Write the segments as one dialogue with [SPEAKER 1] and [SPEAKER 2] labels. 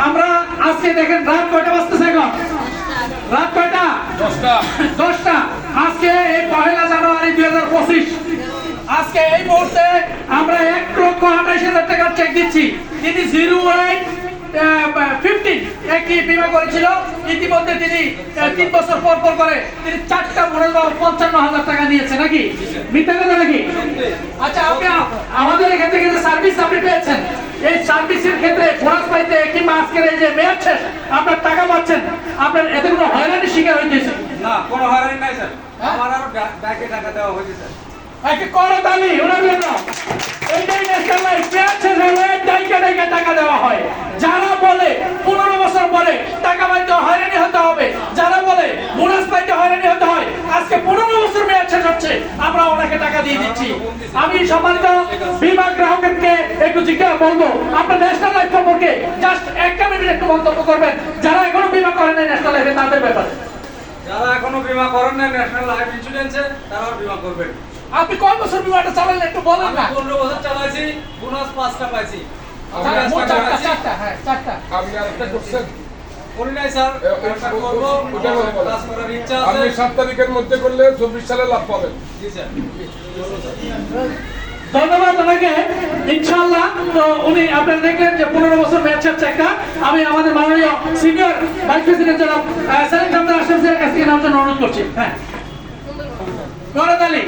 [SPEAKER 1] আমরা আজকে দেখেন রাত কয়টা বাজতেছে এখন? রাত কয়টা? 10টা। আজকে এই 1 জানুয়ারি 2025, আজকে এই মুহূর্তে আমরা 1,28,000 টাকার চেক দিচ্ছি। তিনি 0815 একটি বিমা করেছিল, ইতিমধ্যে তিনি 3 বছর পর পর করে তিনি 4টা মডেল 55,000 টাকা নিয়েছে, নাকি মিথ্যা কথা নাকি? আচ্ছা, আপনি আমাদের এখান থেকে যে সার্ভিস আপনি পেয়েছেন, এই সার্ভিসের ক্ষেত্রে বোনাস পাইতে কিংবা আজকের এই যে মেয়াদ শেষ আপনার টাকা পাচ্ছেন, আপনার এতে কোনো হয়রানির শিকার হইতেছে?
[SPEAKER 2] না, কোনো হয়রানি নাই স্যার। আমার আরো ব্যাংকে টাকা দেওয়া হয়েছে স্যার।
[SPEAKER 1] একে করতালি ওনার জন্য। এইটাই ন্যাশনাল লাইফ, মেয়াদ শেষ হলে ডাইকা টাকা দেওয়া হয়। যারা বলে 15 বছর পরে টাকা পাইতে হয়রানি হতে হবে, যারা বলে বোনাস পাইতে হয়রানি হতে হয়, আজকে 15 বছর মেয়াদ শেষ হচ্ছে, আমরা ওনাকে টাকা দিয়ে দিচ্ছি। আমি সম্মানিত বীমা গ্রাহককে একটু জিজ্ঞাসা বলবো, আপনার ন্যাশনাল লাইফ সম্পর্কে জাস্ট একটা মিনিট একটু মন্তব্য করবেন, যারা এখনো বীমা করেন নাই ন্যাশনাল লাইফে, তাদের ব্যাপারে।
[SPEAKER 2] যারা এখনো বীমা করেন না ন্যাশনাল লাইফ ইন্স্যুরেন্সে, তারাও বীমা করবেন।
[SPEAKER 1] আপনি কয় বছর বিমাটা চালালেন একটু বলেন না?
[SPEAKER 2] 15 বছর চালাইছি, বোনাস 5টা পাইছি।
[SPEAKER 1] চারটা।
[SPEAKER 3] আপনি আরেকটা করছেন?
[SPEAKER 2] করি নাই স্যার, একটা করবো, ক্লাস করার ইচ্ছা আছে।
[SPEAKER 3] আপনি 7 তারিখের মধ্যে করলে 24 সালে লাভ পাবেন।
[SPEAKER 2] জি স্যার।
[SPEAKER 1] ধন্যবাদ ওনাকে, ইনশাআল্লাহ। তো উনি আপনারা দেখলেন যে 15 বছর মেয়াদ চেকটা আমি আমাদের মাননীয় সিনিয়র ভাইস প্রেসিডেন্ট জনাব সেলিম হামজা আশরাফের কাছ থেকে নেওয়ার জন্য অনুরোধ করছি। হ্যাঁ, করতালি।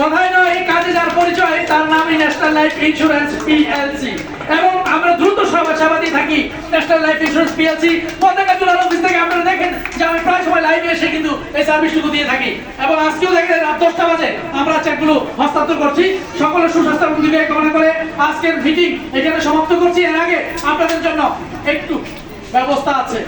[SPEAKER 1] কথাই নয়, এই কাজে যার পরিচয় তার নামই ন্যাশনাল লাইফ ইন্স্যুরেন্স পিএলসি, এবং আমরা দ্রুত সেবা দিয়ে থাকি ন্যাশনাল লাইফ ইন্স্যুরেন্স পিএলসি। পতাকা জোড়ার অফিস থেকে আপনারা দেখেন যে আমি প্রায় সময় লাইভে এসে কিন্তু এই সার্ভিসটুকু দিয়ে থাকি, এবং আজকেও দেখেন রাত 10টা বাজে আমরা চেকগুলো হস্তান্তর করছি। সকলের সুস্বাস্থ্য এবং দীর্ঘায়ু কামনা করে আজকের মিটিং এখানে সমাপ্ত করছি। এর আগে আপনাদের জন্য একটু ব্যবস্থা আছে।